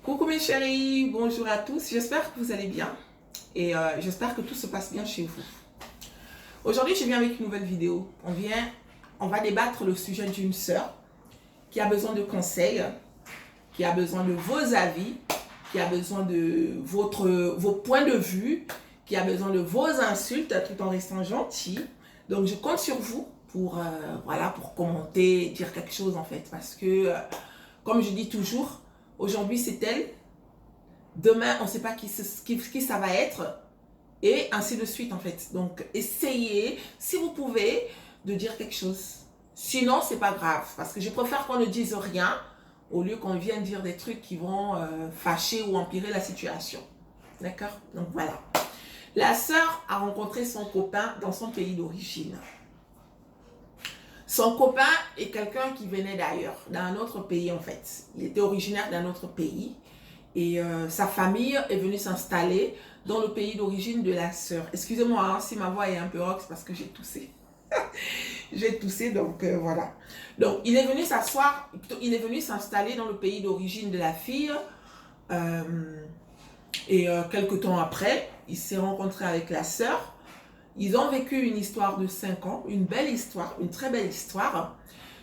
Coucou mes chéris, bonjour à tous, j'espère que vous allez bien et j'espère que tout se passe bien chez vous. Aujourd'hui je viens avec une nouvelle vidéo, on va débattre le sujet d'une sœur qui a besoin de conseils, qui a besoin de vos avis, qui a besoin de vos points de vue, qui a besoin de vos insultes tout en restant gentil. Donc je compte sur vous pour, pour commenter, dire quelque chose en fait, parce que comme je dis toujours, aujourd'hui c'est elle, demain on ne sait pas qui ça va être, et ainsi de suite en fait. Donc essayez, si vous pouvez, de dire quelque chose. Sinon c'est pas grave, parce que je préfère qu'on ne dise rien, au lieu qu'on vienne dire des trucs qui vont fâcher ou empirer la situation. D'accord? Donc voilà. La sœur a rencontré son copain dans son pays d'origine. Son copain est quelqu'un qui venait d'ailleurs, d'un autre pays en fait. Il était originaire d'un autre pays. Et sa famille est venue s'installer dans le pays d'origine de la sœur. Excusez-moi hein, si ma voix est un peu rock, c'est parce que j'ai toussé. J'ai toussé, donc voilà. Donc il est venu s'asseoir, il est venu s'installer dans le pays d'origine de la fille. Quelques temps après, il s'est rencontré avec la sœur. Ils ont vécu une histoire de 5 ans, une belle histoire, une très belle histoire.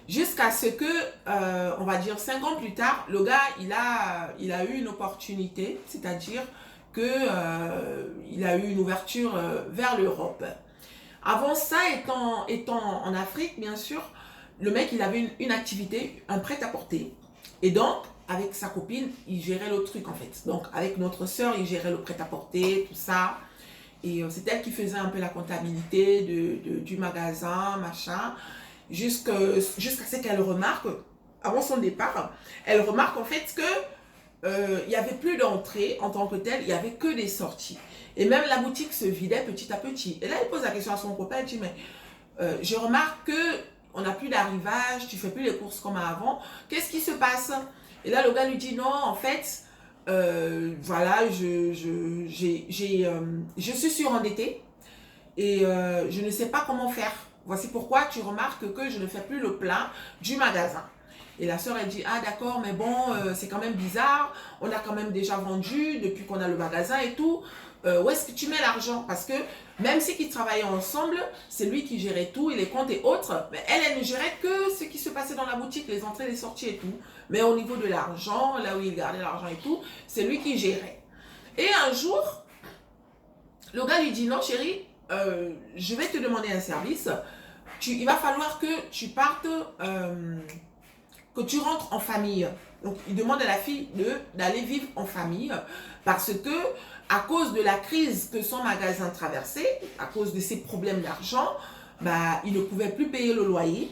Jusqu'à ce que, on va dire 5 ans plus tard, le gars, il a eu une opportunité, c'est-à-dire qu'il a eu une ouverture vers l'Europe. Avant ça, étant en Afrique, bien sûr, le mec, il avait une activité, un prêt-à-porter. Et donc, avec sa copine, il gérait le truc en fait. Donc, avec notre soeur, il gérait le prêt-à-porter, tout ça. Et c'est elle qui faisait un peu la comptabilité du magasin, machin. Jusqu'à ce qu'elle remarque, avant son départ, elle remarque en fait que il n'y avait plus d'entrée en tant que telle, il n'y avait que des sorties. Et même la boutique se vidait petit à petit. Et là, elle pose la question à son copain, elle dit, mais je remarque qu'on n'a plus d'arrivage, tu ne fais plus les courses comme avant, qu'est-ce qui se passe? Et là, le gars lui dit, non, en fait, voilà, je suis surendetté et je ne sais pas comment faire. Voici pourquoi tu remarques que je ne fais plus le plein du magasin. Et la sœur, elle dit, ah d'accord, mais bon, c'est quand même bizarre. On a quand même déjà vendu depuis qu'on a le magasin et tout. Où est-ce que tu mets l'argent? Parce que même si ils travaillaient ensemble, c'est lui qui gérait tout, et les comptes et autres. Mais elle ne gérait que ce qui se passait dans la boutique, les entrées, les sorties et tout. Mais au niveau de l'argent, là où il gardait l'argent et tout, c'est lui qui gérait. Et un jour, le gars lui dit, non chérie, je vais te demander un service. Il va falloir que tu partes, que tu rentres en famille. Donc, il demande à la fille d'aller vivre en famille parce que, à cause de la crise que son magasin traversait, à cause de ses problèmes d'argent, bah, il ne pouvait plus payer le loyer.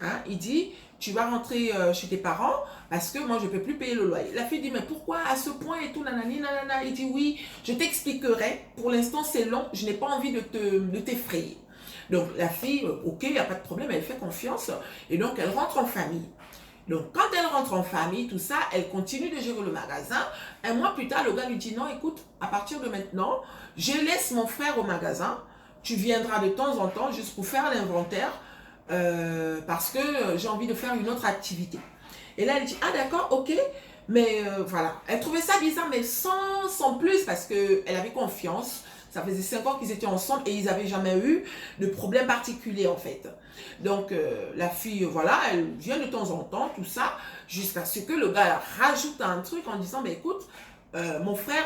Hein? Il dit, tu vas rentrer chez tes parents parce que moi, je ne peux plus payer le loyer. La fille dit, mais pourquoi à ce point et tout, nanani, nanana. Il dit, oui, je t'expliquerai. Pour l'instant, c'est long, je n'ai pas envie de t'effrayer. Donc, la fille, ok, il n'y a pas de problème, elle fait confiance. Et donc, elle rentre en famille. Donc, quand elle rentre en famille, tout ça, elle continue de gérer le magasin. Un mois plus tard, le gars lui dit, non, écoute, à partir de maintenant, je laisse mon frère au magasin. Tu viendras de temps en temps juste pour faire l'inventaire parce que j'ai envie de faire une autre activité. Et là, elle dit, ah d'accord, ok. Mais voilà, elle trouvait ça bizarre, mais sans plus, parce qu'elle avait confiance. Ça faisait 5 ans qu'ils étaient ensemble et ils n'avaient jamais eu de problème particulier en fait. Donc la fille, voilà, elle vient de temps en temps, tout ça, jusqu'à ce que le gars rajoute un truc en disant, mais écoute, mon frère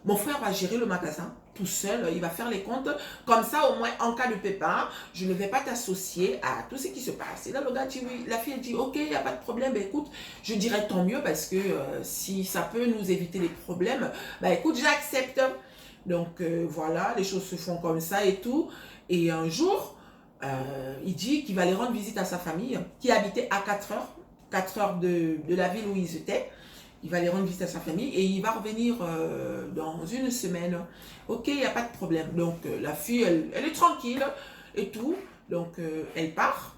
mon frère va gérer le magasin tout seul, il va faire les comptes, comme ça au moins en cas de pépin, je ne vais pas t'associer à tout ce qui se passe. Et là le gars dit oui, la fille elle dit ok, il n'y a pas de problème, bah, écoute, je dirais tant mieux parce que si ça peut nous éviter les problèmes, bah écoute, j'accepte. Donc voilà, les choses se font comme ça et tout. Et un jour, il dit qu'il va aller rendre visite à sa famille qui habitait à 4 heures de la ville où ils étaient. Il va aller rendre visite à sa famille et il va revenir dans une semaine. Ok, il n'y a pas de problème. Donc la fille, elle est tranquille et tout. Donc elle part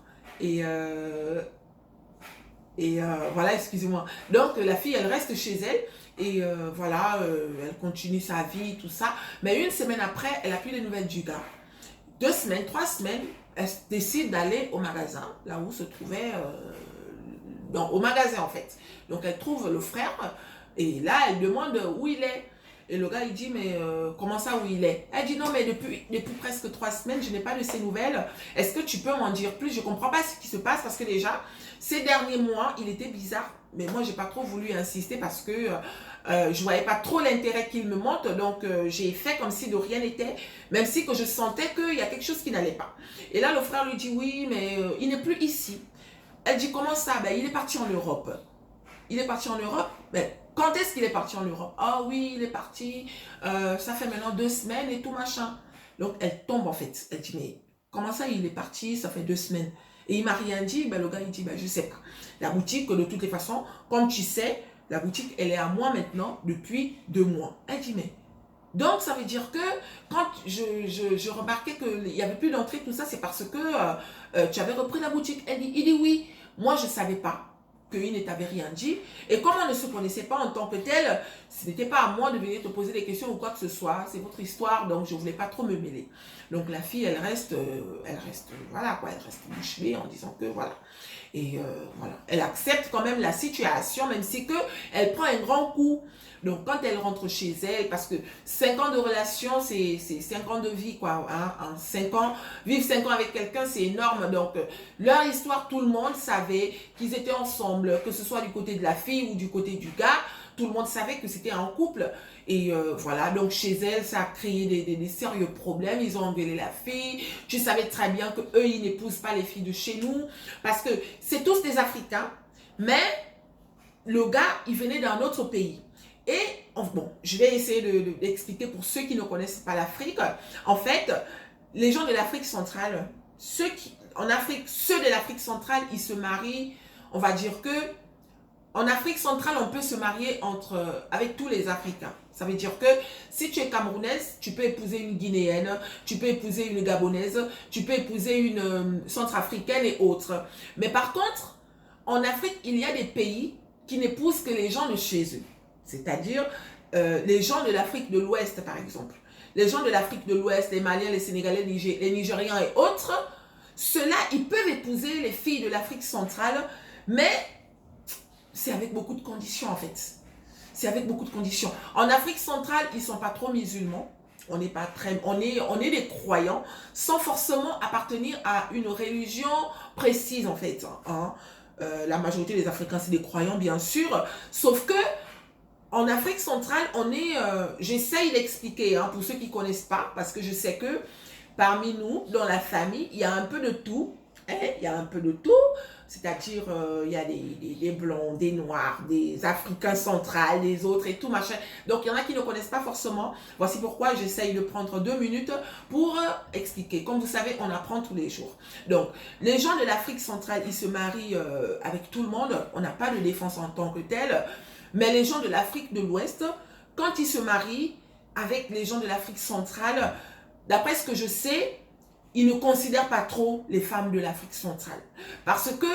voilà, excusez-moi. Donc la fille, elle reste chez elle. Et voilà, elle continue sa vie, tout ça. Mais une semaine après, elle n'a plus de nouvelles du gars. 2 semaines, 3 semaines, elle décide d'aller au magasin, là où se trouvait au magasin en fait. Donc elle trouve le frère et là elle demande où il est. Et le gars il dit mais comment ça où il est? Elle dit non mais depuis presque 3 semaines je n'ai pas de ses nouvelles. Est-ce que tu peux m'en dire plus? Je comprends pas ce qui se passe parce que déjà ces derniers mois il était bizarre. Mais moi j'ai pas trop voulu insister parce que je voyais pas trop l'intérêt qu'il me montre. Donc j'ai fait comme si de rien n'était. Même si que je sentais qu'il y a quelque chose qui n'allait pas. Et là le frère lui dit oui mais il n'est plus ici. Elle dit comment ça? Ben il est parti en Europe. Il est parti en Europe? Ben quand est-ce qu'il est parti en Europe? Ah oui, il est parti, ça fait maintenant 2 semaines et tout machin. Donc elle tombe en fait. Elle dit mais comment ça il est parti, ça fait 2 semaines. Et il m'a rien dit, ben, le gars il dit ben, je sais pas. La boutique de toutes les façons, comme tu sais, la boutique elle est à moi maintenant depuis 2 mois. Elle dit mais donc ça veut dire que quand je remarquais qu'il n'y avait plus d'entrée, tout ça, c'est parce que tu avais repris la boutique. Il dit oui, moi je ne savais pas qu'il ne t'avait rien dit. Et comme on ne se connaissait pas en tant que tel, ce n'était pas à moi de venir te poser des questions ou quoi que ce soit. C'est votre histoire, donc je ne voulais pas trop me mêler. Donc la fille, elle reste voilà quoi, elle reste bouche bée en disant que voilà. Et voilà, elle accepte quand même la situation, même si que elle prend un grand coup. Donc quand elle rentre chez elle, parce que 5 ans de relation, c'est 5 ans de vie, quoi. Hein, en 5 ans, vivre 5 ans avec quelqu'un, c'est énorme. Donc leur histoire, tout le monde savait qu'ils étaient ensemble, que ce soit du côté de la fille ou du côté du gars. Tout le monde savait que c'était un couple. Et voilà, donc chez elle, ça a créé des sérieux problèmes. Ils ont engueulé la fille. Tu savais très bien qu'eux, ils n'épousent pas les filles de chez nous. Parce que c'est tous des Africains. Mais le gars, il venait d'un autre pays. Et, bon, je vais essayer d'expliquer pour ceux qui ne connaissent pas l'Afrique. En fait, les gens de l'Afrique centrale, ceux de l'Afrique centrale, ils se marient, on va dire que en Afrique centrale, on peut se marier avec tous les Africains. Ça veut dire que si tu es camerounaise, tu peux épouser une guinéenne, tu peux épouser une gabonaise, tu peux épouser une centrafricaine et autres. Mais par contre, en Afrique, il y a des pays qui n'épousent que les gens de chez eux. C'est-à-dire les gens de l'Afrique de l'Ouest, par exemple. Les gens de l'Afrique de l'Ouest, les Maliens, les Sénégalais, les Nigérians et autres, ceux-là, ils peuvent épouser les filles de l'Afrique centrale, mais c'est avec beaucoup de conditions en fait. C'est avec beaucoup de conditions. En Afrique centrale, ils ne sont pas trop musulmans. On est des croyants sans forcément appartenir à une religion précise en fait. Hein. La majorité des Africains, c'est des croyants bien sûr. Sauf que en Afrique centrale, j'essaye d'expliquer hein, pour ceux qui ne connaissent pas, parce que je sais que parmi nous, dans la famille, il y a un peu de tout. Hein, il y a un peu de tout. C'est-à-dire, il y a des blancs, des noirs, des Africains centrales, des autres et tout machin. Donc, il y en a qui ne connaissent pas forcément. Voici pourquoi j'essaye de prendre 2 minutes pour expliquer. Comme vous savez, on apprend tous les jours. Donc, les gens de l'Afrique centrale, ils se marient avec tout le monde. On n'a pas de défense en tant que tel. Mais les gens de l'Afrique de l'Ouest, quand ils se marient avec les gens de l'Afrique centrale, d'après ce que je sais, ils ne considèrent pas trop les femmes de l'Afrique centrale. Parce que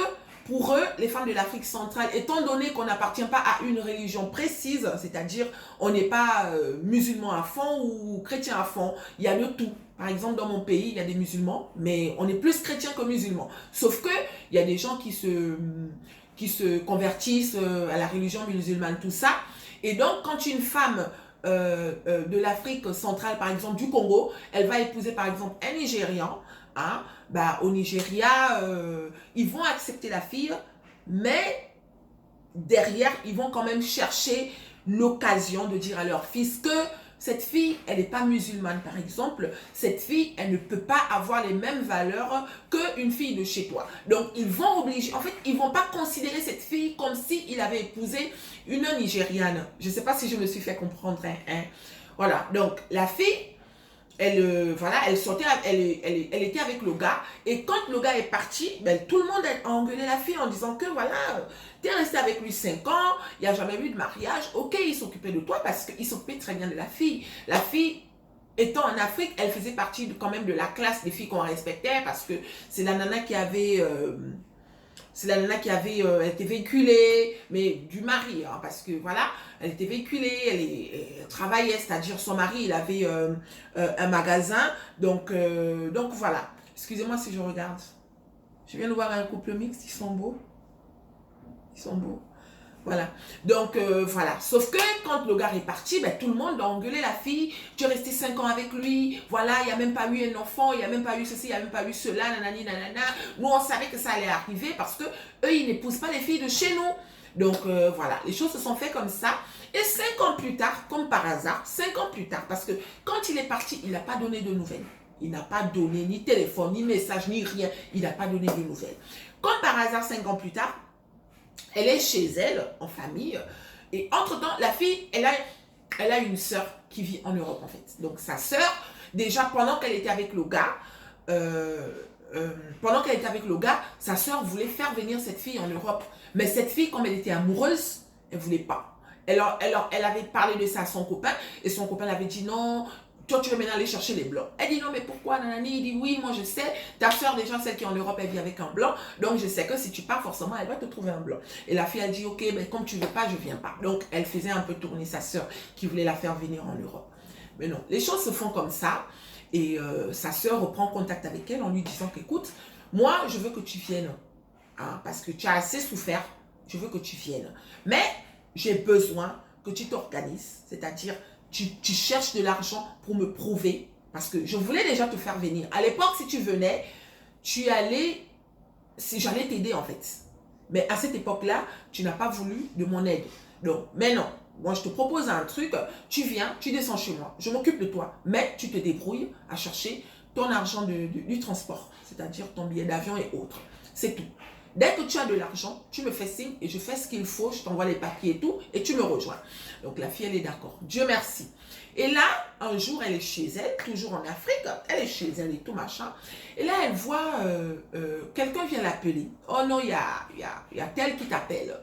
pour eux, les femmes de l'Afrique centrale, étant donné qu'on n'appartient pas à une religion précise, c'est-à-dire on n'est pas musulman à fond ou chrétien à fond, il y a de tout. Par exemple, dans mon pays, il y a des musulmans, mais on est plus chrétien que musulman. Sauf que il y a des gens qui se convertissent à la religion musulmane, tout ça. Et donc, quand une femme de l'Afrique centrale, par exemple du Congo, elle va épouser par exemple un Nigérian, hein, bah, au Nigeria, ils vont accepter la fille, mais derrière, ils vont quand même chercher l'occasion de dire à leur fils que cette fille, elle n'est pas musulmane, par exemple. Cette fille, elle ne peut pas avoir les mêmes valeurs qu'une fille de chez toi. Donc, ils vont obliger, en fait, ils ne vont pas considérer cette fille comme s'il avait épousé une Nigériane. Je ne sais pas si je me suis fait comprendre. Hein. Voilà, donc la fille, voilà, elle sortait, elle était avec le gars. Et quand le gars est parti, ben, tout le monde a engueulé la fille en disant que voilà, tu es resté avec lui 5 ans, il n'y a jamais eu de mariage. Ok, il s'occupait de toi parce qu'il s'occupait très bien de la fille. La fille, étant en Afrique, elle faisait partie quand même de la classe des filles qu'on respectait parce que c'est la nana qui avait... elle était véhiculée, mais du mari, hein, parce que voilà, elle était véhiculée, elle travaillait, c'est-à-dire son mari, il avait un magasin, donc voilà. Excusez-moi si je regarde. Je viens de voir un couple mixte, ils sont beaux. Ils sont beaux. Voilà. Donc, voilà. Sauf que quand le gars est parti, ben, tout le monde a engueulé la fille. Tu es resté 5 ans avec lui. Voilà, il n'y a même pas eu un enfant. Il n'y a même pas eu ceci, il n'y a même pas eu cela. Nanani, nanana. Nous, on savait que ça allait arriver parce que eux, ils n'épousent pas les filles de chez nous. Donc, voilà. Les choses se sont faites comme ça. Et 5 ans plus tard, comme par hasard, 5 ans plus tard, parce que quand il est parti, il n'a pas donné de nouvelles. Il n'a pas donné ni téléphone, ni message, ni rien. Il n'a pas donné de nouvelles. Comme par hasard, 5 ans plus tard, elle est chez elle, en famille. Et entre-temps, la fille, elle a une sœur qui vit en Europe, en fait. Donc, sa sœur, déjà, pendant qu'elle était avec le gars, sa sœur voulait faire venir cette fille en Europe. Mais cette fille, comme elle était amoureuse, elle ne voulait pas. Elle avait parlé de ça à son copain. Et son copain avait dit non. Toi, tu veux maintenant aller chercher les blancs. Elle dit non, mais pourquoi, nanani? Il dit oui, moi je sais. Ta soeur, déjà, celle qui est en Europe, elle vit avec un blanc. Donc, je sais que si tu pars, forcément, elle va te trouver un blanc. Et la fille, elle dit ok, mais comme tu veux pas, je viens pas. Donc, elle faisait un peu tourner sa soeur qui voulait la faire venir en Europe. Mais non, les choses se font comme ça. Et sa soeur reprend contact avec elle en lui disant qu'écoute, moi, je veux que tu viennes. Hein, parce que tu as assez souffert. Je veux que tu viennes. Mais j'ai besoin que tu t'organises. C'est-à-dire, tu cherches de l'argent pour me prouver. Parce que je voulais déjà te faire venir. À l'époque, si tu venais, j'allais t'aider en fait. Mais à cette époque-là, tu n'as pas voulu de mon aide. Donc, mais non. Moi, je te propose un truc. Tu viens, tu descends chez moi. Je m'occupe de toi. Mais tu te débrouilles à chercher ton argent du transport. C'est-à-dire ton billet d'avion et autres. C'est tout. Dès que tu as de l'argent, tu me fais signe et je fais ce qu'il faut, je t'envoie les papiers et tout, et tu me rejoins. Donc la fille, elle est d'accord. Dieu merci. Et là, un jour, elle est chez elle, toujours en Afrique, elle est chez elle et tout machin. Et là, elle voit, quelqu'un vient l'appeler. Oh non, il y a tel qui t'appelle.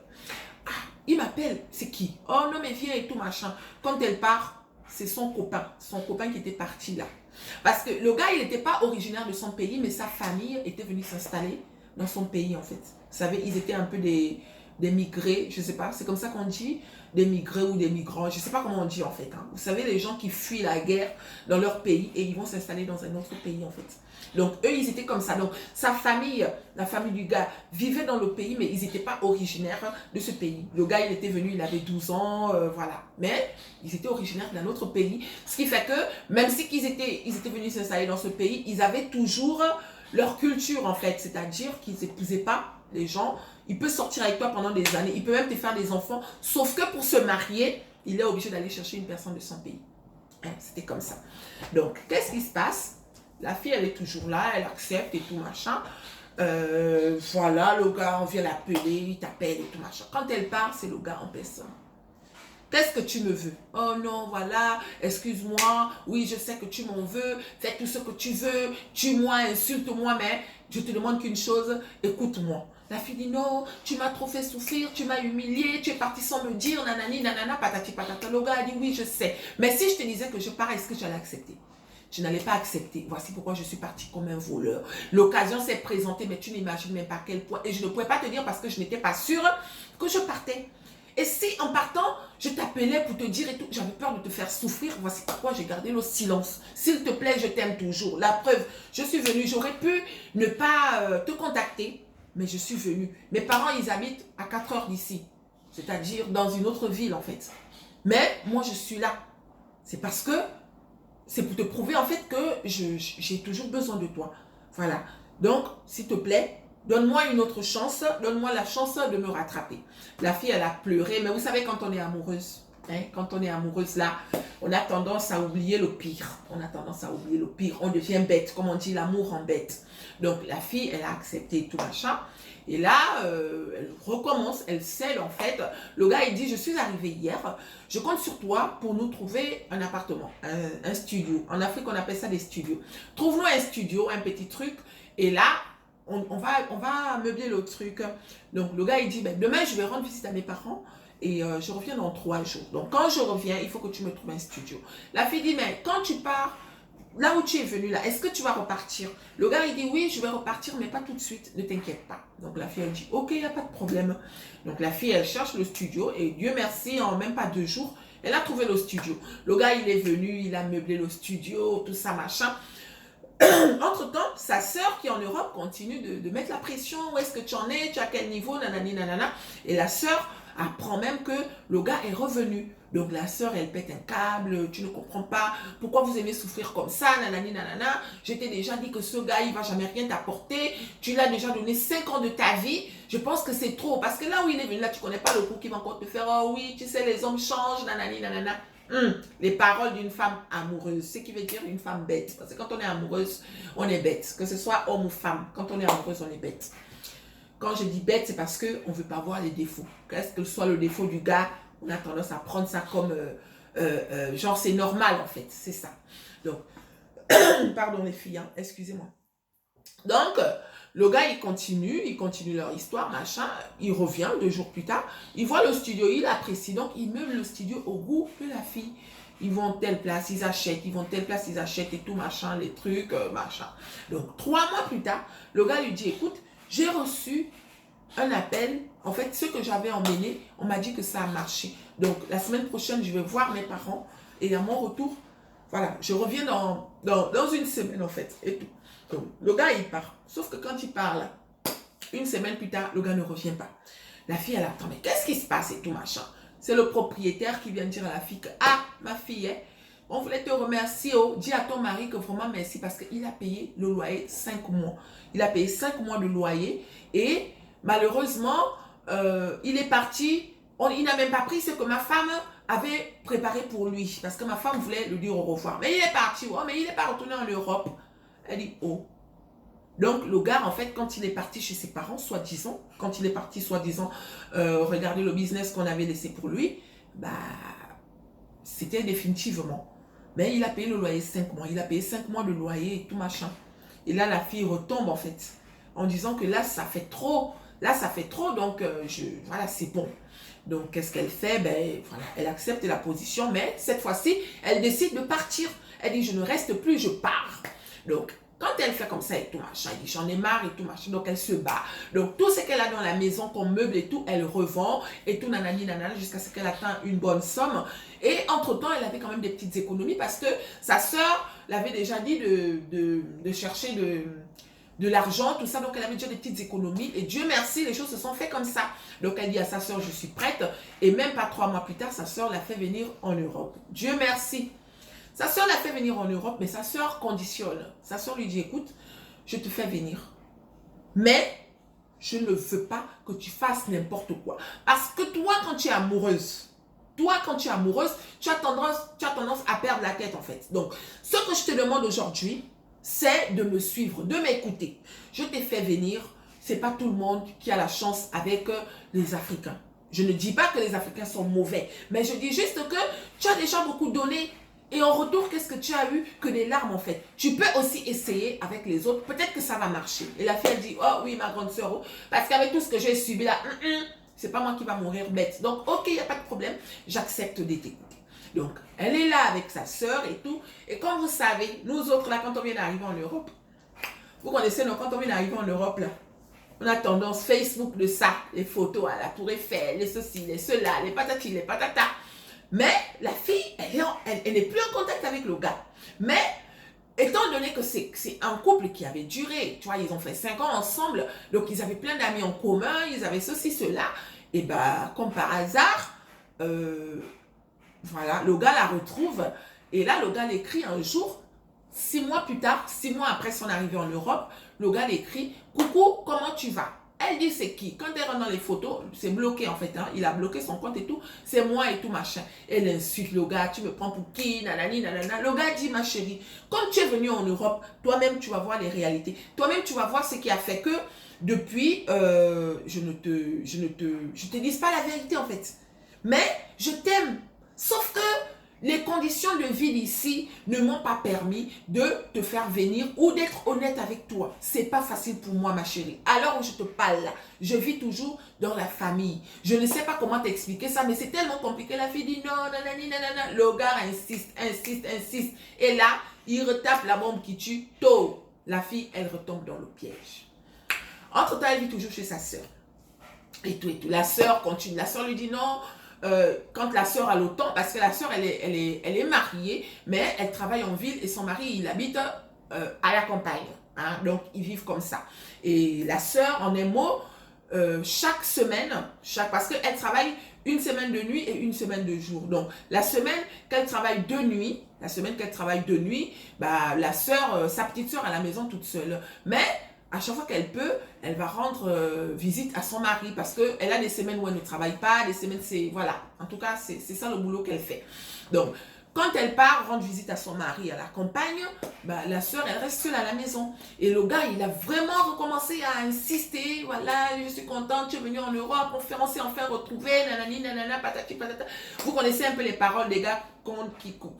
Ah, il m'appelle, c'est qui? Oh non, mais viens et tout machin. Quand elle part, c'est son copain qui était parti là. Parce que le gars, il n'était pas originaire de son pays, mais sa famille était venue s'installer dans son pays en fait. Vous savez, ils étaient un peu des migrés, je sais pas, c'est comme ça qu'on dit, des migrés ou des migrants, je sais pas comment on dit en fait. Hein. Vous savez, les gens qui fuient la guerre dans leur pays et ils vont s'installer dans un autre pays en fait. Donc eux, ils étaient comme ça. Donc sa famille, la famille du gars, vivait dans le pays, mais ils n'étaient pas originaires de ce pays. Le gars, il était venu, il avait 12 ans, voilà. Mais ils étaient originaires d'un autre pays. Ce qui fait que, même si ils étaient venus s'installer dans ce pays, ils avaient toujours leur culture en fait, c'est-à-dire qu'ils n'épousaient pas les gens. Il peut sortir avec toi pendant des années, il peut même te faire des enfants, sauf que pour se marier, il est obligé d'aller chercher une personne de son pays. Hein, c'était comme ça. Donc, qu'est-ce qui se passe? La fille, elle est toujours là, elle accepte et tout machin. Voilà, le gars, on vient l'appeler, il t'appelle et tout machin. Quand elle part, c'est le gars en personne. Qu'est-ce que tu me veux? Oh non, voilà, excuse-moi, oui, je sais que tu m'en veux, fais tout ce que tu veux, tue-moi, insulte-moi, mais je te demande qu'une chose, écoute-moi. La fille dit non, tu m'as trop fait souffrir, tu m'as humilié, tu es parti sans me dire, nanani, nanana, patati patata. Le gars a dit oui, je sais, mais si je te disais que je pars, est-ce que tu allais accepter? Je n'allais pas accepter. Voici pourquoi je suis partie comme un voleur. L'occasion s'est présentée, mais tu n'imagines même pas à quel point. Et je ne pouvais pas te dire parce que je n'étais pas sûre que je partais. Et si en partant, je t'appelais pour te dire et tout, j'avais peur de te faire souffrir, voici pourquoi j'ai gardé le silence. S'il te plaît, je t'aime toujours. La preuve, je suis venue, j'aurais pu ne pas te contacter, mais je suis venue. Mes parents, ils habitent à 4 heures d'ici, c'est-à-dire dans une autre ville en fait. Mais moi, je suis là. C'est parce que, c'est pour te prouver en fait que j'ai toujours besoin de toi. Voilà. Donc, s'il te plaît, donne-moi une autre chance, donne-moi la chance de me rattraper. La fille, elle a pleuré, mais vous savez, quand on est amoureuse, hein, quand on est amoureuse là, on a tendance à oublier le pire. On a tendance à oublier le pire. On devient bête, comme on dit, l'amour en bête. Donc, la fille, elle a accepté tout machin. Et là, elle recommence, elle scelle en fait. Le gars, il dit, je suis arrivé hier, je compte sur toi pour nous trouver un appartement, un studio. En Afrique, on appelle ça des studios. Trouve-nous un studio, un petit truc. Et là, on va meubler le truc. Donc, le gars, il dit, ben, demain, je vais rendre visite à mes parents et je reviens dans 3 jours. Donc, quand je reviens, il faut que tu me trouves un studio. La fille dit, mais quand tu pars, là où tu es venu, là, est-ce que tu vas repartir? Le gars, il dit, oui, je vais repartir, mais pas tout de suite, ne t'inquiète pas. Donc, la fille, elle dit, ok, il n'y a pas de problème. Donc, la fille, elle cherche le studio et Dieu merci, en même pas 2 jours, elle a trouvé le studio. Le gars, il est venu, il a meublé le studio, tout ça, machin. Entre-temps, sa sœur qui est en Europe continue de mettre la pression. Où est-ce que tu en es? Tu as quel niveau? Nanani, nanana. Et la sœur apprend même que le gars est revenu. Donc la sœur, elle pète un câble. Tu ne comprends pas pourquoi vous aimez souffrir comme ça. Nanani, nanana. Je t'ai déjà dit que ce gars, il va jamais rien t'apporter. Tu l'as déjà donné 5 ans de ta vie. Je pense que c'est trop. Parce que là où il est venu, là, tu connais pas le coup qui va encore te faire. Oh oui, tu sais, les hommes changent. Nanani, nanana. Les paroles d'une femme amoureuse, ce qui veut dire une femme bête. Parce que quand on est amoureuse, on est bête. Que ce soit homme ou femme, quand on est amoureuse, on est bête. Quand je dis bête, c'est parce qu'on ne veut pas voir les défauts. Qu'est-ce que soit le défaut du gars, on a tendance à prendre ça comme genre c'est normal en fait. C'est ça. Donc, pardon les filles, hein, excusez-moi. Donc, le gars, il continue leur histoire, machin. Il revient 2 jours plus tard. Il voit le studio, il apprécie. Donc, il meuble le studio au goût de la fille. Ils vont telle place, ils achètent. Ils vont telle place, ils achètent et tout, machin, les trucs, machin. Donc, 3 mois plus tard, le gars lui dit, écoute, j'ai reçu un appel. En fait, ce que j'avais emmené, on m'a dit que ça a marché. Donc, la semaine prochaine, je vais voir mes parents. Et à mon retour, voilà, je reviens dans une semaine, en fait, et tout. Donc, le gars, il part. Sauf que quand il part, là, une semaine plus tard, le gars ne revient pas. La fille, elle attend. Mais qu'est-ce qui se passe et tout, machin? C'est le propriétaire qui vient dire à la fille que, ah, ma fille, on voulait te remercier. Oh, dis à ton mari que vraiment merci parce qu'il a payé le loyer 5 mois. Il a payé 5 mois de loyer et malheureusement, il est parti. Il n'a même pas pris ce que ma femme avait préparé pour lui parce que ma femme voulait lui dire au revoir. Mais il est parti. Oh, mais il n'est pas retourné en Europe. Elle dit, oh. Donc, le gars, en fait, quand il est parti chez ses parents, soi-disant, quand il est parti, soi-disant, regarder le business qu'on avait laissé pour lui, bah, c'était définitivement. Mais il a payé le loyer 5 mois. Il a payé 5 mois de loyer et tout machin. Et là, la fille retombe, en fait, en disant que là, ça fait trop. Là, ça fait trop, donc, voilà, c'est bon. Donc, qu'est-ce qu'elle fait? Ben, voilà, elle accepte la position, mais cette fois-ci, elle décide de partir. Elle dit, je ne reste plus, je pars. Donc, quand elle fait comme ça et tout machin, elle dit j'en ai marre et tout machin, donc elle se bat. Donc tout ce qu'elle a dans la maison comme meuble et tout, elle revend et tout nanani nanana jusqu'à ce qu'elle atteigne une bonne somme. Et entre-temps, elle avait quand même des petites économies parce que sa sœur l'avait déjà dit de chercher de l'argent, tout ça. Donc elle avait déjà des petites économies et Dieu merci, les choses se sont faites comme ça. Donc elle dit à sa sœur, je suis prête. Et même pas 3 mois plus tard, sa sœur l'a fait venir en Europe. Dieu merci. Sa sœur l'a fait venir en Europe, mais sa sœur conditionne. Sa sœur lui dit, écoute, je te fais venir. Mais je ne veux pas que tu fasses n'importe quoi. Parce que toi, quand tu es amoureuse, tu as tendance à perdre la tête en fait. Donc, ce que je te demande aujourd'hui, c'est de me suivre, de m'écouter. Je t'ai fait venir, ce n'est pas tout le monde qui a la chance avec les Africains. Je ne dis pas que les Africains sont mauvais, mais je dis juste que tu as déjà beaucoup donné. Et en retour, qu'est-ce que tu as eu? Que des larmes en fait. Tu peux aussi essayer avec les autres. Peut-être que ça va marcher. Et la fille, elle dit, oh oui, ma grande soeur, parce qu'avec tout ce que j'ai subi là, c'est pas moi qui va mourir bête. Donc, ok, il n'y a pas de problème. J'accepte de t'écouter. Donc, elle est là avec sa soeur et tout. Et comme vous savez, nous autres là, quand on vient d'arriver en Europe, vous connaissez, non, quand on vient d'arriver en Europe là, on a tendance, Facebook de ça, les photos à la Tour Eiffel, les ceci, les cela, les patati, les patata. Mais la fille, elle n'est plus en contact avec le gars. Mais étant donné que c'est un couple qui avait duré, tu vois, ils ont fait 5 ans ensemble, donc ils avaient plein d'amis en commun, ils avaient ceci, cela, et bah, comme par hasard, voilà, le gars la retrouve, et là, le gars l'écrit un jour, 6 mois plus tard, 6 mois après son arrivée en Europe, le gars l'écrit, coucou, comment tu vas? Elle dit c'est qui? Quand elle rentre dans les photos, c'est bloqué en fait, hein, il a bloqué son compte et tout, c'est moi et tout machin. Elle insulte le gars, tu me prends pour qui? Nanani, nanana. Le gars dit ma chérie, comme tu es venu en Europe, toi-même tu vas voir les réalités. Toi-même tu vas voir ce qui a fait que depuis, je te dis pas la vérité en fait. Mais je t'aime, sauf que les conditions de vie d'ici ne m'ont pas permis de te faire venir ou d'être honnête avec toi. C'est pas facile pour moi, ma chérie. Alors où je te parle là, je vis toujours dans la famille. Je ne sais pas comment t'expliquer ça, mais c'est tellement compliqué. La fille dit non, nanani, nanana. Le gars insiste. Et là, il retape la bombe qui tue. Tôt, la fille, elle retombe dans le piège. Entre-temps, elle vit toujours chez sa sœur. Et tout. La sœur continue. La sœur lui dit non. Quand la sœur a le temps, parce que la sœur elle est mariée, mais elle travaille en ville et son mari il habite à la campagne. Hein, donc, ils vivent comme ça. Et la sœur, en un mot, chaque semaine, parce qu'elle travaille une semaine de nuit et une semaine de jour. Donc, la semaine qu'elle travaille de nuit, bah, la sœur, sa petite sœur à la maison toute seule. Mais à chaque fois qu'elle peut, elle va rendre visite à son mari parce qu'elle a des semaines où elle ne travaille pas, des semaines, c'est... Voilà. En tout cas, c'est ça le boulot qu'elle fait. Donc, quand elle part rendre visite à son mari à la campagne, bah, la sœur, elle reste seule à la maison. Et le gars, il a vraiment recommencé à insister. Voilà, je suis contente, tu es venu en Europe, on s'est enfin retrouvés, nanani, nanana, patati, patata. Vous connaissez un peu les paroles des gars,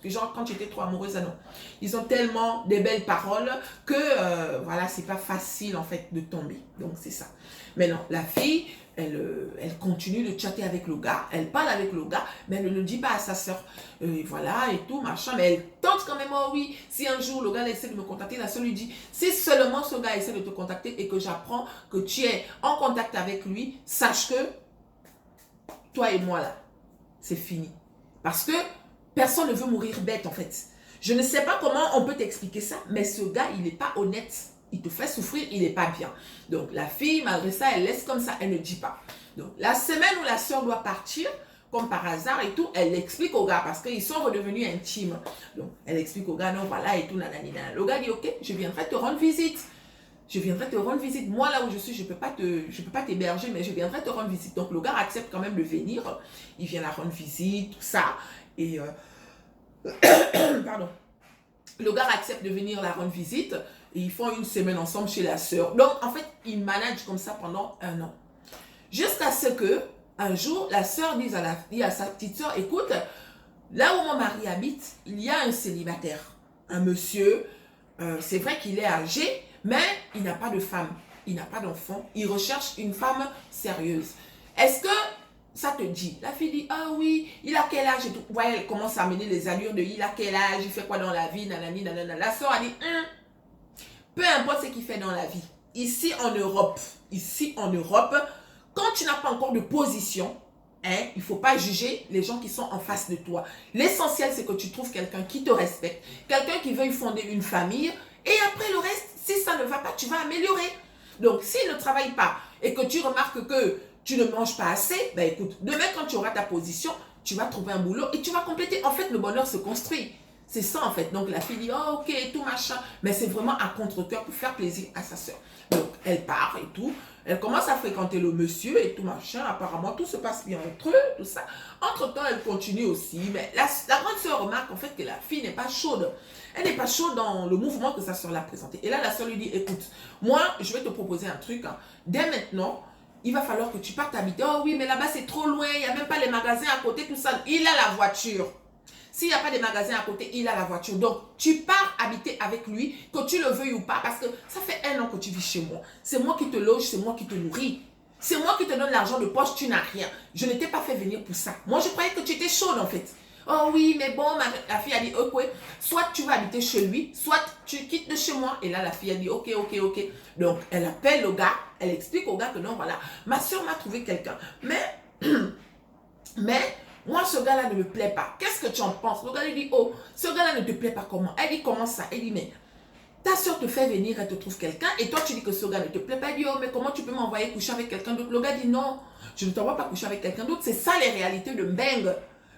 genre quand tu étais trop amoureuse, ah non. Ils ont tellement des belles paroles que, voilà, c'est pas facile en fait de tomber. Donc, c'est ça. Maintenant, la fille, elle continue de chatter avec le gars, elle parle avec le gars, mais elle ne le dit pas à sa soeur. Voilà, et tout, machin, mais elle tente quand même, oh oui, si un jour le gars essaie de me contacter, la soeur lui dit, si seulement ce gars essaie de te contacter et que j'apprends que tu es en contact avec lui, sache que toi et moi là, c'est fini. Parce que personne ne veut mourir bête en fait. Je ne sais pas comment on peut t'expliquer ça, mais ce gars, il n'est pas honnête. Il te fait souffrir, il n'est pas bien. Donc, la fille, malgré ça, elle laisse comme ça, elle ne dit pas. Donc, la semaine où la soeur doit partir, comme par hasard et tout, elle explique au gars, parce qu'ils sont redevenus intimes. Donc, elle explique au gars, non, voilà, et tout, nanani, nanana. Le gars dit, ok, je viendrai te rendre visite. Je viendrai te rendre visite. Moi, là où je suis, je ne peux pas t'héberger, mais je viendrai te rendre visite. Donc, le gars accepte quand même de venir. Il vient la rendre visite, tout ça. Et, pardon. Le gars accepte de venir la rendre visite. Et ils font une semaine ensemble chez la sœur. Donc, en fait, ils managent comme ça pendant 1 an. Jusqu'à ce que, un jour, la sœur dit à sa petite sœur, écoute, là où mon mari habite, il y a un célibataire. Un monsieur, c'est vrai qu'il est âgé, mais il n'a pas de femme. Il n'a pas d'enfant. Il recherche une femme sérieuse. Est-ce que ça te dit? La fille dit, ah oui, il a quel âge? Et tout. Ouais, elle commence à amener les allures de, il a quel âge? Il fait quoi dans la vie? Nanani, nanana. La sœur a dit, peu importe ce qu'il fait dans la vie, ici en Europe, quand tu n'as pas encore de position, hein, il ne faut pas juger les gens qui sont en face de toi. L'essentiel, c'est que tu trouves quelqu'un qui te respecte, quelqu'un qui veuille fonder une famille, et après le reste, si ça ne va pas, tu vas améliorer. Donc, s'il ne travaille pas et que tu remarques que tu ne manges pas assez, ben écoute, demain quand tu auras ta position, tu vas trouver un boulot et tu vas compléter. En fait, le bonheur se construit. C'est ça en fait. Donc la fille dit, oh ok, tout machin. Mais c'est vraiment à contre-cœur pour faire plaisir à sa soeur. Donc elle part et tout. Elle commence à fréquenter le monsieur et tout machin. Apparemment, tout se passe bien entre eux, tout ça. Entre-temps, elle continue aussi. Mais la grande soeur remarque en fait que la fille n'est pas chaude. Elle n'est pas chaude dans le mouvement que sa soeur l'a présenté. Et là, la soeur lui dit, écoute, moi, je vais te proposer un truc. Hein. Dès maintenant, il va falloir que tu partes habiter. Oh oui, mais là-bas, c'est trop loin. Il n'y a même pas les magasins à côté, tout ça. Il a la voiture. S'il n'y a pas de magasins à côté, il a la voiture. Donc, tu pars habiter avec lui, que tu le veuilles ou pas, parce que ça fait 1 an que tu vis chez moi. C'est moi qui te loge, c'est moi qui te nourris. C'est moi qui te donne l'argent de poche, tu n'as rien. Je ne t'ai pas fait venir pour ça. Moi, je croyais que tu étais chaude, en fait. Oh oui, mais bon, la fille a dit, ok, soit tu vas habiter chez lui, soit tu quittes de chez moi. Et là, la fille a dit, ok. Donc, elle appelle le gars, elle explique au gars que non, voilà, ma soeur m'a trouvé quelqu'un. Mais, moi, ce gars-là ne me plaît pas. Qu'est-ce que tu en penses? Le gars lui dit, oh, ce gars-là ne te plaît pas comment? Elle dit, comment ça? Elle dit, mais ta soeur te fait venir, elle te trouve quelqu'un, et toi, tu dis que ce gars ne te plaît pas. Elle dit, oh, mais comment tu peux m'envoyer coucher avec quelqu'un d'autre? Le gars dit, non, je ne t'envoie pas coucher avec quelqu'un d'autre. C'est ça les réalités de Mbeng.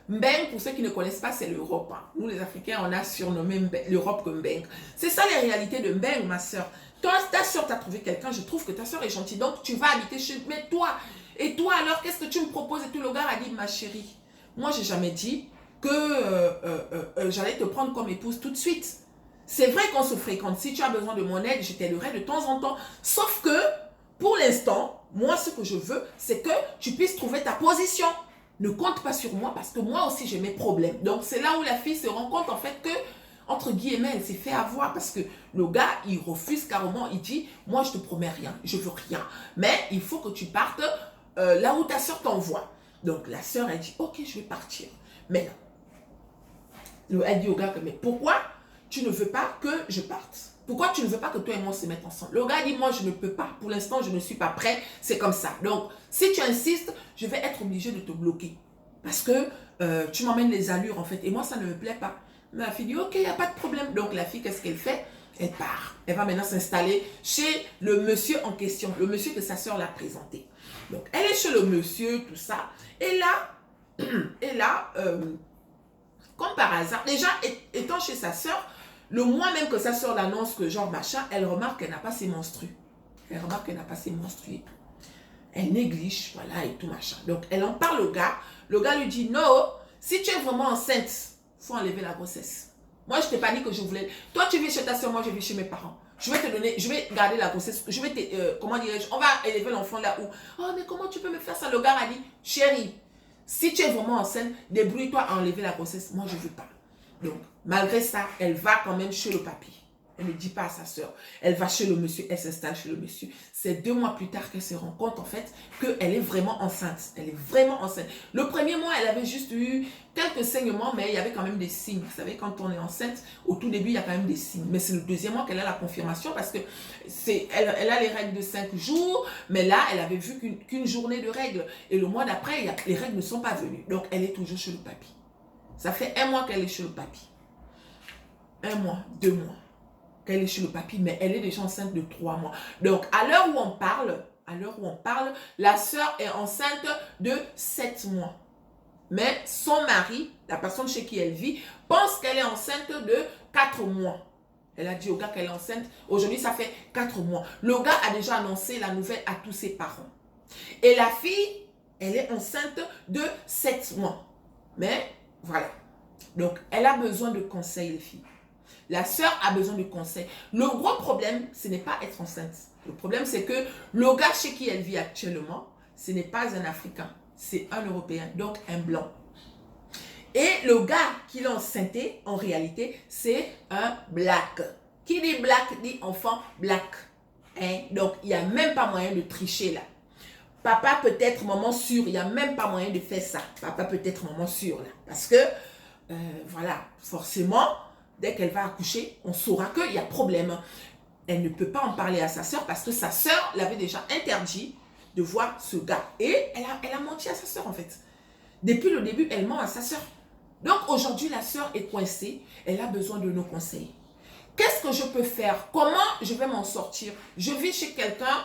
Mbeng, pour ceux qui ne connaissent pas, c'est l'Europe. Hein. Nous, les Africains, on a surnommé l'Europe comme Mbeng. C'est ça les réalités de Mbeng, ma soeur. Toi, ta soeur t'a trouvé quelqu'un, je trouve que ta soeur est gentille, donc tu vas habiter chez... Mais toi, et toi alors, qu'est-ce que tu me proposes? Et tout, le gars a dit, ma chérie, moi, j'ai jamais dit que j'allais te prendre comme épouse tout de suite. C'est vrai qu'on se fréquente. Si tu as besoin de mon aide, je t'aiderai de temps en temps. Sauf que, pour l'instant, moi, ce que je veux, c'est que tu puisses trouver ta position. Ne compte pas sur moi parce que moi aussi, j'ai mes problèmes. Donc, c'est là où la fille se rend compte, en fait, que, entre guillemets, elle s'est fait avoir parce que le gars, il refuse carrément. Il dit, moi, je te promets rien. Je veux rien. Mais il faut que tu partes là où ta soeur t'envoie. Donc, la sœur, elle dit, ok, je vais partir. Mais elle dit au gars, mais pourquoi tu ne veux pas que je parte? Pourquoi tu ne veux pas que toi et moi se mettent ensemble? Le gars dit, moi, je ne peux pas. Pour l'instant, je ne suis pas prêt. C'est comme ça. Donc, si tu insistes, je vais être obligé de te bloquer. Parce que tu m'emmènes les allures, en fait. Et moi, ça ne me plaît pas. Mais la fille dit, ok, il n'y a pas de problème. Donc, la fille, qu'est-ce qu'elle fait? Elle part. Elle va maintenant s'installer chez le monsieur en question, le monsieur que sa soeur l'a présenté. Donc, elle est chez le monsieur, tout ça. Et là, comme par hasard, déjà, étant chez sa soeur, le mois même que sa soeur l'annonce que genre machin, elle remarque qu'elle n'a pas ses menstrues. Elle remarque qu'elle n'a pas ses menstrues et tout. Elle néglige, voilà, et tout machin. Donc, elle en parle au gars. Le gars lui dit, non, si tu es vraiment enceinte, il faut enlever la grossesse. Moi, je t'ai pas dit que je voulais. Toi, tu vis chez ta soeur, moi, je vis chez mes parents. Je vais te donner, je vais garder la grossesse. Je vais te, comment dirais-je, on va élever l'enfant là où. Oh, mais comment tu peux me faire ça? Le gars a dit, chérie, si tu es vraiment enceinte, débrouille-toi à enlever la grossesse. Moi, je ne veux pas. Donc, malgré ça, elle va quand même chez le papy. Elle ne dit pas à sa soeur. Elle va chez le monsieur, elle s'installe chez le monsieur. C'est 2 mois plus tard qu'elle se rend compte, en fait, qu'elle est vraiment enceinte. Elle est vraiment enceinte. Le premier mois, elle avait juste eu quelques saignements, mais il y avait quand même des signes. Vous savez, quand on est enceinte, au tout début, il y a quand même des signes. Mais c'est le 2e mois qu'elle a la confirmation parce que elle a les règles de 5 jours, mais là, elle avait vu qu'une journée de règles. Et le mois d'après, les règles ne sont pas venues. Donc, elle est toujours chez le papy. Ça fait 1 mois qu'elle est chez le papy. 1 mois, 2 mois. Qu'elle est chez le papy, mais elle est déjà enceinte de 3 mois. Donc, à l'heure où on parle, la sœur est enceinte de 7 mois. Mais son mari, la personne chez qui elle vit, pense qu'elle est enceinte de 4 mois. Elle a dit au gars qu'elle est enceinte. Aujourd'hui, ça fait 4 mois. Le gars a déjà annoncé la nouvelle à tous ses parents. Et la fille, elle est enceinte de 7 mois. Mais, voilà. Donc, elle a besoin de conseils, les filles. La sœur a besoin de conseils. Le gros problème, ce n'est pas être enceinte. Le problème, c'est que le gars chez qui elle vit actuellement, ce n'est pas un Africain. C'est un Européen, donc un blanc. Et le gars qui l'a enceinté, en réalité, c'est un black. Qui dit black, dit enfant black. Hein? Donc, il n'y a même pas moyen de tricher là. Papa peut être maman sûre, il n'y a même pas moyen de faire ça. Papa peut être maman sûre là. Parce que, voilà, forcément, dès qu'elle va accoucher, on saura qu'il y a problème. Elle ne peut pas en parler à sa soeur parce que sa soeur l'avait déjà interdit de voir ce gars. Et elle a menti à sa soeur en fait. Depuis le début, elle ment à sa soeur. Donc aujourd'hui, la soeur est coincée. Elle a besoin de nos conseils. Qu'est-ce que je peux faire? Comment je vais m'en sortir? Je vis chez quelqu'un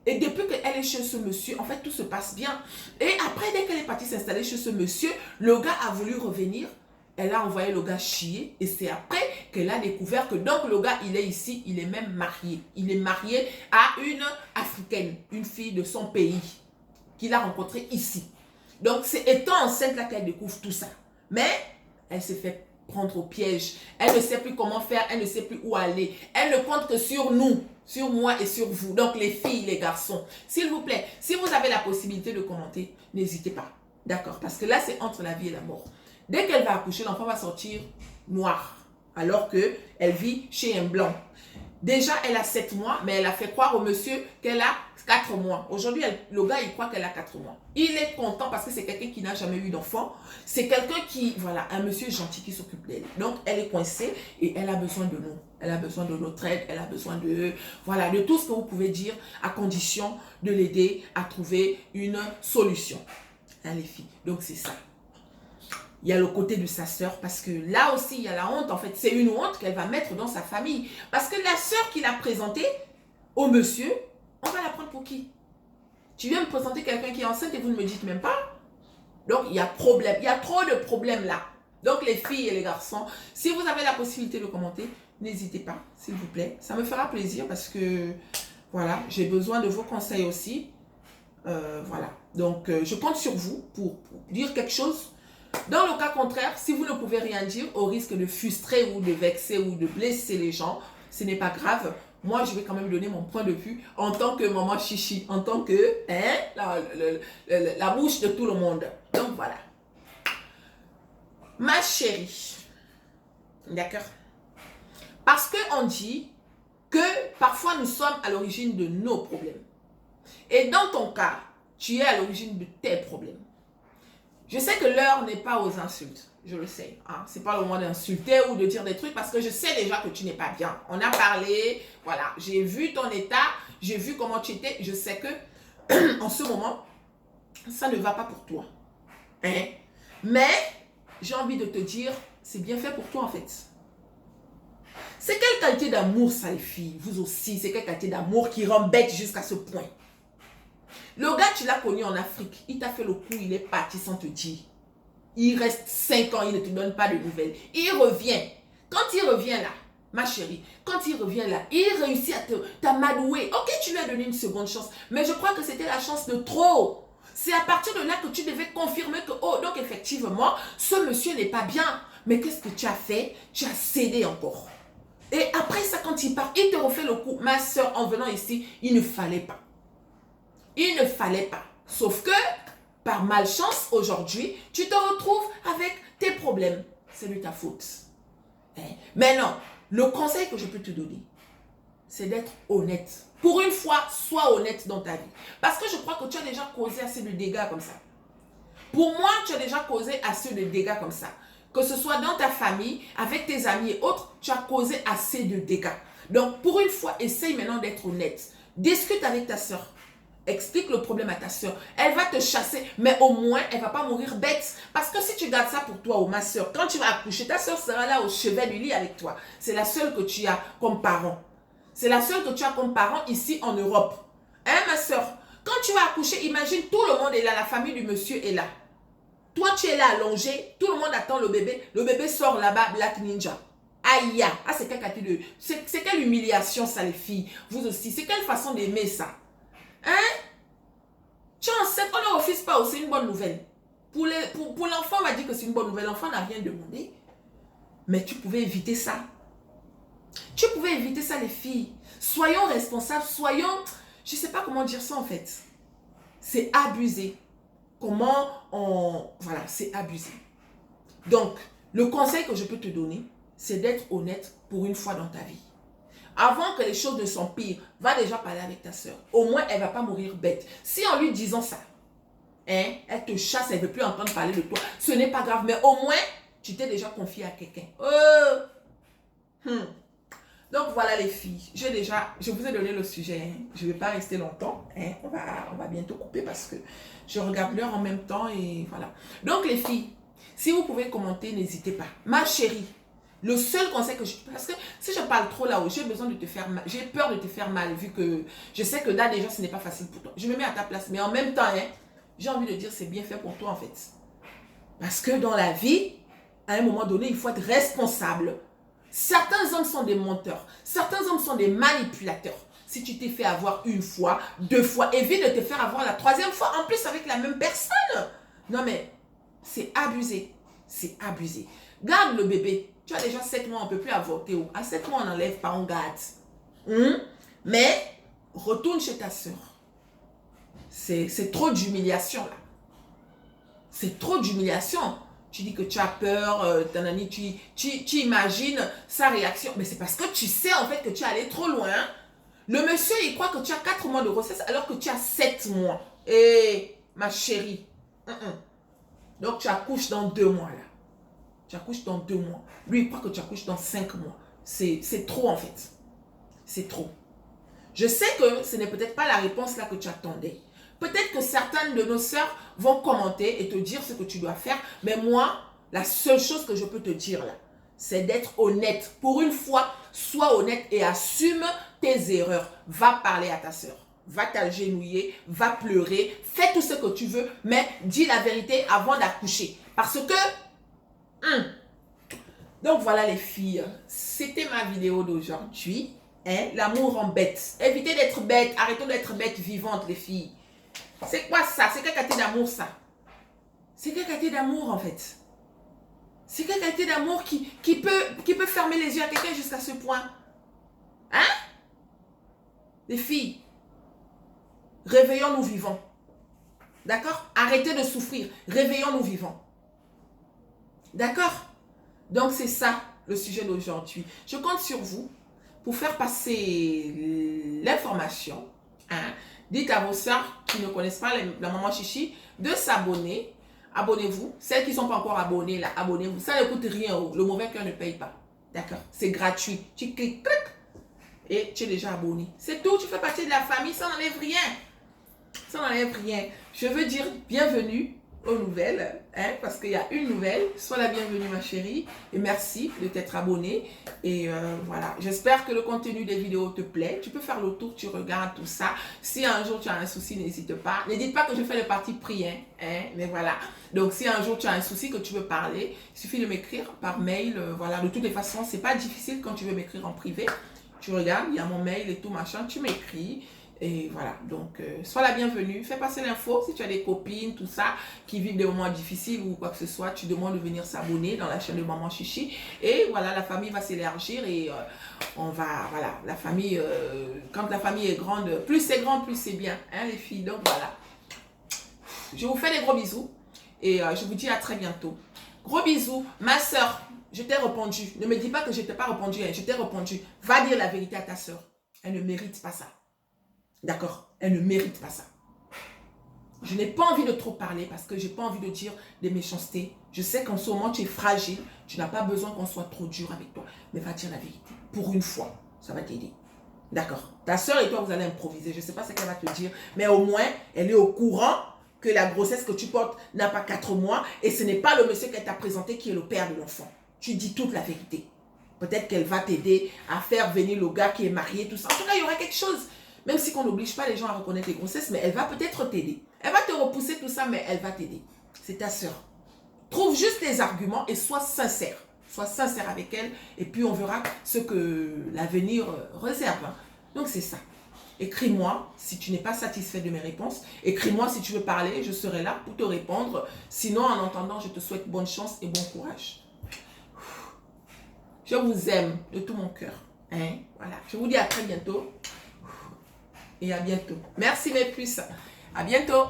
et depuis qu'elle est chez ce monsieur, en fait, tout se passe bien. Et après, dès qu'elle est partie s'installer chez ce monsieur, le gars a voulu revenir. Elle a envoyé le gars chier et c'est après qu'elle a découvert que donc le gars, il est ici, il est même marié. Il est marié à une Africaine, une fille de son pays qu'il a rencontrée ici. Donc c'est étant enceinte là qu'elle découvre tout ça. Mais elle s'est fait prendre au piège. Elle ne sait plus comment faire, elle ne sait plus où aller. Elle ne compte que sur nous, sur moi et sur vous. Donc les filles, les garçons, s'il vous plaît, si vous avez la possibilité de commenter, n'hésitez pas. D'accord? Parce que là, c'est entre la vie et la mort. Dès qu'elle va accoucher, l'enfant va sortir noir, alors qu'elle vit chez un blanc. Déjà, elle a 7 mois, mais elle a fait croire au monsieur qu'elle a 4 mois. Aujourd'hui, le gars, il croit qu'elle a 4 mois. Il est content parce que c'est quelqu'un qui n'a jamais eu d'enfant. C'est quelqu'un qui, voilà, un monsieur gentil qui s'occupe d'elle. Donc, elle est coincée et elle a besoin de nous. Elle a besoin de notre aide, elle a besoin de, voilà, de tout ce que vous pouvez dire à condition de l'aider à trouver une solution. Hein, les filles. Donc, c'est ça. Il y a le côté de sa sœur, parce que là aussi, il y a la honte. En fait, c'est une honte qu'elle va mettre dans sa famille. Parce que la sœur qu'il a présentée au monsieur, on va la prendre pour qui? Tu viens me présenter quelqu'un qui est enceinte et vous ne me dites même pas? Donc, il y a problème. Il y a trop de problèmes là. Donc, les filles et les garçons, si vous avez la possibilité de commenter, n'hésitez pas, s'il vous plaît. Ça me fera plaisir parce que, voilà, j'ai besoin de vos conseils aussi. Voilà. Donc, je compte sur vous pour dire quelque chose. Dans le cas contraire, si vous ne pouvez rien dire, au risque de frustrer ou de vexer ou de blesser les gens, ce n'est pas grave. Moi, je vais quand même donner mon point de vue en tant que maman chichi, en tant que la bouche de tout le monde. Donc, voilà. Ma chérie, d'accord? Parce qu'on dit que parfois nous sommes à l'origine de nos problèmes. Et dans ton cas, tu es à l'origine de tes problèmes. Je sais que l'heure n'est pas aux insultes, je le sais. Hein? Ce n'est pas le moment d'insulter ou de dire des trucs parce que je sais déjà que tu n'es pas bien. On a parlé, voilà, j'ai vu ton état, j'ai vu comment tu étais. Je sais que en ce moment, ça ne va pas pour toi. Hein? Mais j'ai envie de te dire, c'est bien fait pour toi en fait. C'est quelle qualité d'amour ça les filles? Vous aussi, c'est quelle qualité d'amour qui rend bête jusqu'à ce point? Le gars, tu l'as connu en Afrique, il t'a fait le coup, il est parti sans te dire. Il reste 5 ans, il ne te donne pas de nouvelles. Il revient. Quand il revient là, ma chérie, quand il revient là, il réussit à t'amadouer. Ok, tu lui as donné une seconde chance, mais je crois que c'était la chance de trop. C'est à partir de là que tu devais confirmer que, oh, donc effectivement, ce monsieur n'est pas bien. Mais qu'est-ce que tu as fait? Tu as cédé encore. Et après ça, quand il part, il te refait le coup. Ma soeur, en venant ici, il ne fallait pas. Il ne fallait pas. Sauf que, par malchance, aujourd'hui, tu te retrouves avec tes problèmes. C'est de ta faute. Mais non, le conseil que je peux te donner, c'est d'être honnête. Pour une fois, sois honnête dans ta vie. Parce que je crois que tu as déjà causé assez de dégâts comme ça. Pour moi, tu as déjà causé assez de dégâts comme ça. Que ce soit dans ta famille, avec tes amis et autres, tu as causé assez de dégâts. Donc, pour une fois, essaye maintenant d'être honnête. Discute avec ta soeur. Explique le problème à ta soeur. Elle va te chasser, mais au moins, elle ne va pas mourir bête. Parce que si tu gardes ça pour toi ou ma soeur, quand tu vas accoucher, ta soeur sera là au chevet du lit avec toi. C'est la seule que tu as comme parent. C'est la seule que tu as comme parent ici en Europe. Hein, ma soeur? Quand tu vas accoucher, imagine, tout le monde est là, la famille du monsieur est là. Toi, tu es là allongé, tout le monde attend le bébé sort là-bas, Black Ninja. Aïe, ah, c'est quelle catégorie, c'est quelle humiliation ça les filles, vous aussi, c'est quelle façon d'aimer ça? Hein? Tu es enceinte, on ne refuse pas, c'est une bonne nouvelle. Pour l'enfant, on va dire que c'est une bonne nouvelle, l'enfant n'a rien demandé. Mais tu pouvais éviter ça. Tu pouvais éviter ça les filles. Soyons responsables, soyons, je ne sais pas comment dire ça en fait. C'est abusé. Comment on... Voilà, c'est abusé. Donc, le conseil que je peux te donner, c'est d'être honnête pour une fois dans ta vie. Avant que les choses ne s'empirent, va déjà parler avec ta soeur. Au moins, elle ne va pas mourir bête. Si en lui disant ça, hein, elle te chasse, elle ne veut plus entendre parler de toi, ce n'est pas grave. Mais au moins, tu t'es déjà confié à quelqu'un. Donc voilà les filles, je vous ai donné le sujet, hein. Je ne vais pas rester longtemps, hein. On va bientôt couper parce que je regarde l'heure en même temps et voilà. Donc les filles, si vous pouvez commenter, n'hésitez pas. Ma chérie, le seul conseil que je... Parce que si je parle trop là-haut, j'ai besoin de te faire mal, j'ai peur de te faire mal vu que je sais que là déjà ce n'est pas facile pour toi. Je me mets à ta place, mais en même temps, hein, j'ai envie de dire c'est bien fait pour toi en fait. Parce que dans la vie, à un moment donné, il faut être responsable. Certains hommes sont des menteurs. Certains hommes sont des manipulateurs. Si tu t'es fait avoir une fois, 2 fois, évite de te faire avoir la 3e fois. En plus, avec la même personne. Non, mais c'est abusé. C'est abusé. Garde le bébé. Tu as déjà 7 mois, on ne peut plus avorter. À 7 mois, on n'enlève pas, on garde. Mais retourne chez ta soeur. C'est trop d'humiliation, là. C'est trop d'humiliation. Tu dis que tu as peur, tu imagines sa réaction. Mais c'est parce que tu sais en fait que tu es allé trop loin. Le monsieur, il croit que tu as 4 mois de grossesse alors que tu as 7 mois. Et ma chérie. Donc tu accouches dans 2 mois là. Tu accouches dans 2 mois. Lui, il croit que tu accouches dans 5 mois. C'est trop en fait. C'est trop. Je sais que ce n'est peut-être pas la réponse là que tu attendais. Peut-être que certaines de nos sœurs vont commenter et te dire ce que tu dois faire. Mais moi, la seule chose que je peux te dire là, c'est d'être honnête. Pour une fois, sois honnête et assume tes erreurs. Va parler à ta sœur. Va t'agenouiller, va pleurer. Fais tout ce que tu veux, mais dis la vérité avant d'accoucher. Parce que... Donc voilà les filles, c'était ma vidéo d'aujourd'hui. Hein? L'amour rend bête. Évitez d'être bête. Arrêtons d'être bêtes vivantes les filles. C'est quoi ça? C'est quelle qualité d'amour ça? C'est quelle qualité d'amour en fait? C'est quelle qualité d'amour qui peut fermer les yeux à quelqu'un jusqu'à ce point? Hein? Les filles, réveillons-nous vivants. D'accord? Arrêtez de souffrir. Réveillons-nous vivants. D'accord? Donc c'est ça le sujet d'aujourd'hui. Je compte sur vous pour faire passer l'information. Hein? Dites à vos sœurs qui ne connaissent pas la maman Chichi de s'abonner. Abonnez-vous. Celles qui ne sont pas encore abonnées, là, abonnez-vous. Ça ne coûte rien. Le mauvais cœur ne paye pas. D'accord? C'est gratuit. Tu cliques, clic, et tu es déjà abonné. C'est tout. Tu fais partie de la famille. Ça n'enlève rien. Ça n'enlève rien. Je veux dire bienvenue aux nouvelles, hein, parce qu'il y a une nouvelle. Sois la bienvenue, ma chérie, et merci de t'être abonné. Et voilà, j'espère que le contenu des vidéos te plaît. Tu peux faire le tour, tu regardes tout ça. Si un jour tu as un souci, n'hésite pas. N'hésite pas que je fais le parti pris, hein, mais voilà. Donc, si un jour tu as un souci, que tu veux parler, il suffit de m'écrire par mail. Voilà, de toutes les façons, c'est pas difficile quand tu veux m'écrire en privé. Tu regardes, il y a mon mail et tout, machin, tu m'écris. Et voilà, donc sois la bienvenue, fais passer l'info. Si tu as des copines, tout ça, qui vivent des moments difficiles ou quoi que ce soit, tu demandes de venir s'abonner dans la chaîne de Maman Chichi. Et voilà, la famille va s'élargir et on va, voilà, la famille, quand la famille est grande, plus c'est grand, plus c'est bien, hein les filles. Donc voilà, je vous fais des gros bisous et je vous dis à très bientôt. Gros bisous, ma soeur, je t'ai répondu. Ne me dis pas que je ne t'ai pas répondu, hein. Je t'ai répondu. Va dire la vérité à ta soeur. Elle ne mérite pas ça. D'accord? Elle ne mérite pas ça. Je n'ai pas envie de trop parler parce que je n'ai pas envie de dire des méchancetés. Je sais qu'en ce moment, tu es fragile. Tu n'as pas besoin qu'on soit trop dur avec toi. Mais va dire la vérité. Pour une fois, ça va t'aider. D'accord? Ta soeur et toi, vous allez improviser. Je ne sais pas ce qu'elle va te dire. Mais au moins, elle est au courant que la grossesse que tu portes n'a pas 4 mois. Et ce n'est pas le monsieur qu'elle t'a présenté qui est le père de l'enfant. Tu dis toute la vérité. Peut-être qu'elle va t'aider à faire venir le gars qui est marié, tout ça. En tout cas, il y aura quelque chose. Même si on n'oblige pas les gens à reconnaître les grossesses, mais elle va peut-être t'aider. Elle va te repousser tout ça, mais elle va t'aider. C'est ta soeur. Trouve juste tes arguments et sois sincère. Sois sincère avec elle et puis on verra ce que l'avenir réserve. Hein. Donc c'est ça. Écris-moi si tu n'es pas satisfait de mes réponses. Écris-moi si tu veux parler, je serai là pour te répondre. Sinon, en attendant, je te souhaite bonne chance et bon courage. Je vous aime de tout mon cœur. Hein? Voilà. Je vous dis à très bientôt. Et à bientôt. Merci mes puces. À bientôt.